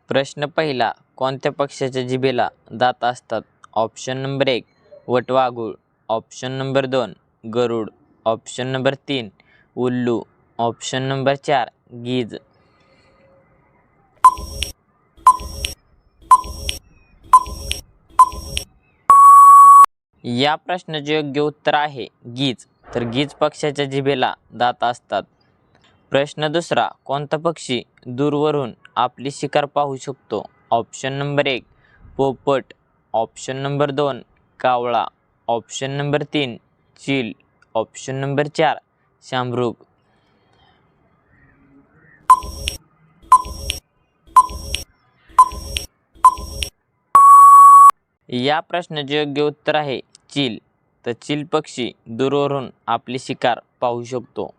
प्रश्न पहिला, कोणत्या पक्ष्याच्या जिभेला दात असतात? ऑप्शन नंबर 1 वटवाघूळ, ऑप्शन नंबर 2 गरुड, ऑप्शन नंबर 3 उल्लू, ऑप्शन नंबर 4 गीज. या प्रश्नाचे योग्य उत्तर आहे गीज. तर गीज पक्ष्याच्या जिभेला दात असतात. प्रश्न दुसरा, कोणता पक्षी दूरवरून आपली शिकार पाहू शकतो? ऑप्शन नंबर 1 पोपट, ऑप्शन नंबर 2 कावळा, option number 3 chill, option number 4 शामृग. या प्रश्नाचे योग्य उत्तर आहे चिल. तर चिल पक्षी दूरवरून आपली शिकार पाहू शकतो.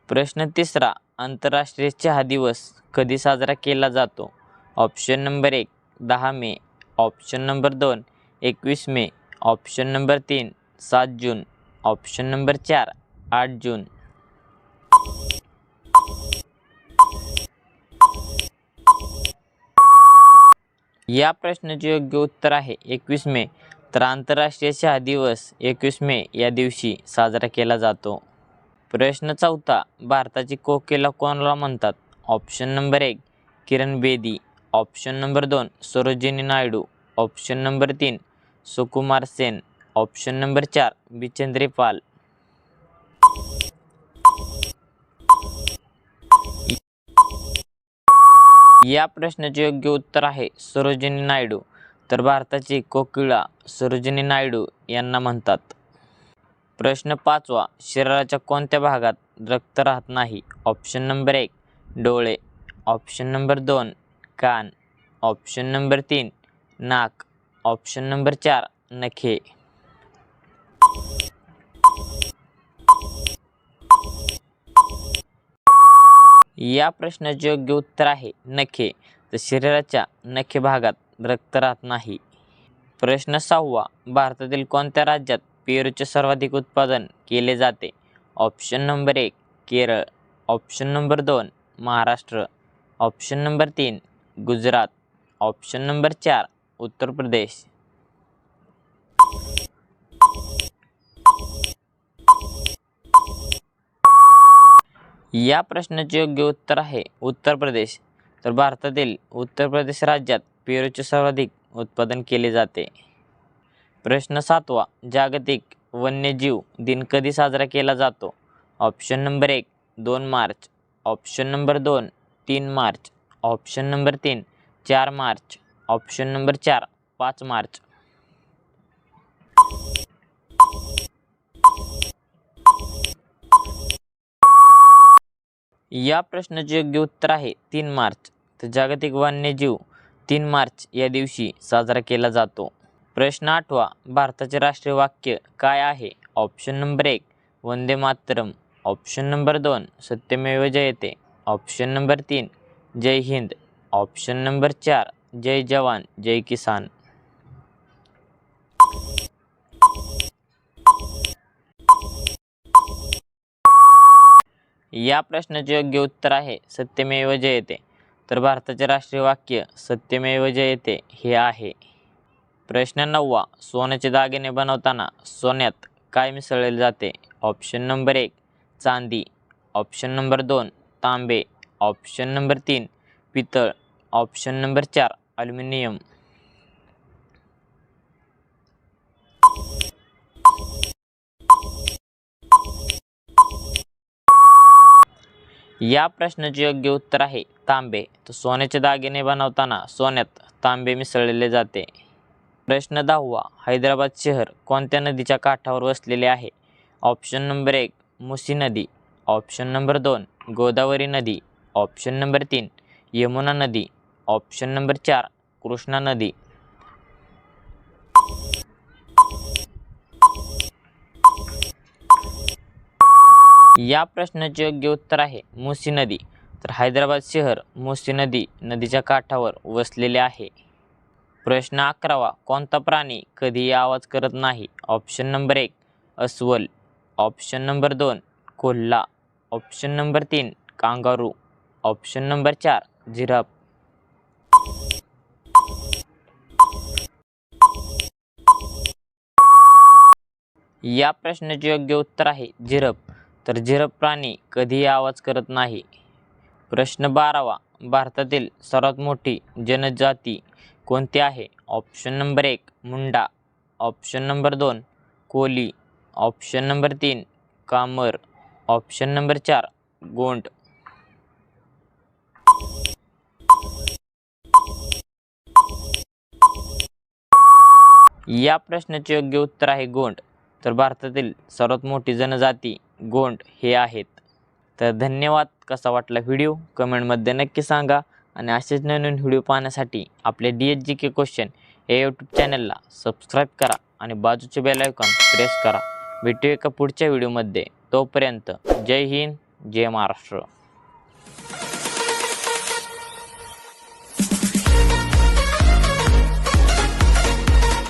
प्रश्न तिसरा, आंतरराष्ट्रीय चहा दिवस कधी साजरा केला जातो? ऑप्शन नंबर 1 10 मे, ऑप्शन नंबर 2 21 मे, ऑप्शन नंबर 3 7 जून, ऑप्शन नंबर 4 8 जून. या प्रश्नाचे योग्य उत्तर आहे 21 मे. तर आंतरराष्ट्रीय चहा दिवस 21 मे या दिवशी साजरा केला जातो. प्रश्न चौथा, भारताची कोकिला कोणाला म्हणतात? Option number 1 Kiran Bedi, option number 2 Sarojini Naidu, option number 3 Sukumar Sen, option number 4 Bachendri Pal. या प्रश्नाचे योग्य उत्तर आहे सरोजिनी नायडू. तर भारताची कोकिळा सरोजिनी नायडू यांना म्हणतात. प्रश्न पाचवा, शरीराच्या कोणत्या भागात रक्त राहत नाही? ऑप्शन नंबर 1 डोळे, ऑप्शन नंबर 2 कान, ऑप्शन नंबर 3 नाक, ऑप्शन नंबर 4 नखे. या प्रश्नाचे योग्य उत्तर आहे नखे. तर शरीराच्या नखे भागात रक्त राहत नाही. प्रश्न सहावा, भारतातील कोणत्या राज्यात पेरूचे सर्वाधिक उत्पादन केले जाते? Option number 1 Kerala, option number 2 Maharashtra, option number 3 Gujarat, option number 4 Uttar Pradesh. या प्रश्नाचे योग्य उत्तर आहे उत्तर प्रदेश. तर भारतातील उत्तर प्रदेश राज्यात पेरूचे सर्वाधिक उत्पादन केले जाते. प्रश्न सातवा, जागतिक वन्यजीव दिन कधी साजरा केला जातो? Option number 1 2 March, option number 2 3 March, option number 3 4 March, option number 4 5 March. या प्रश्नाचे योग्य उत्तर आहे 3 मार्च. तर जागतिक वन्यजीव 3 मार्च या दिवशी साजरा केला जातो. प्रश्न आठवा, भारताचे राष्ट्रीय वाक्य काय आहे? Option number 1 Vande Mataram, option number 2 सत्यमेव जयते, ऑप्शन नंबर 3 जय हिंद, ऑप्शन नंबर 4 जय जवान जय किसान. या प्रश्नाचे योग्य उत्तर आहे सत्यमेव जयते. तर भारताचे राष्ट्रीय वाक्य सत्यमेव जयते हे आहे. प्रश्न नववा, सोन्याचे दागिने बनवताना सोन्यात काय मिसळले जाते? ऑप्शन नंबर 1 चांदी, ऑप्शन नंबर 2 तांबे, ऑप्शन नंबर 3 पितळ, ऑप्शन नंबर 4 ॲल्युमिनियम. या प्रश्नाचे योग्य उत्तर आहे तांबे. तर सोन्याचे दागिने बनवताना सोन्यात तांबे मिसळले जाते. प्रश्न 10वा, हैदराबाद शहर कोणत्या नदीच्या काठावर वसलेले आहे? ऑप्शन नंबर 1 मुसी नदी, ऑप्शन नंबर 2 गोदावरी नदी, ऑप्शन नंबर 3 यमुना नदी, ऑप्शन नंबर 4 कृष्णा नदी. या प्रश्नाचे योग्य उत्तर आहे मुसी नदी. तर हैदराबाद शहर मुसी नदीच्या काठावर वसलेले आहे. प्रश्न 11वा, कोणता प्राणी कधीही आवाज करत नाही? ऑप्शन नंबर 1 अस्वल, ऑप्शन नंबर 2 कोल्हा, option number 3 kangaroo, option number 4 giraffe. या प्रश्नाचे योग्य उत्तर आहे झिरप. तर झिरप प्राणी कधीही आवाज करत नाही. प्रश्न 12वा. भारतातील सर्वात मोठी जनजाती कोणती आहे? Option number 1 Munda, option number 2 कोली, ऑप्शन नंबर 3 कामर, ऑप्शन नंबर 4 गोंड. या प्रश्नाचे योग्य उत्तर आहे गोंड. तर भारतातील सर्वात मोठी जनजाती गोंड हे आहेत. तर धन्यवाद. कसा वाटला व्हिडिओ कमेंटमध्ये नक्की सांगा आणि असेच नवीन व्हिडिओ पाहण्यासाठी आपले DSGK क्वेश्चन या यूट्यूब चॅनलला सबस्क्राईब करा आणि बाजूचे बेल आयकॉन प्रेस करा. भेटूया एका पुढच्या व्हिडिओमध्ये. तोपर्यंत जय हिंद, जय महाराष्ट्र.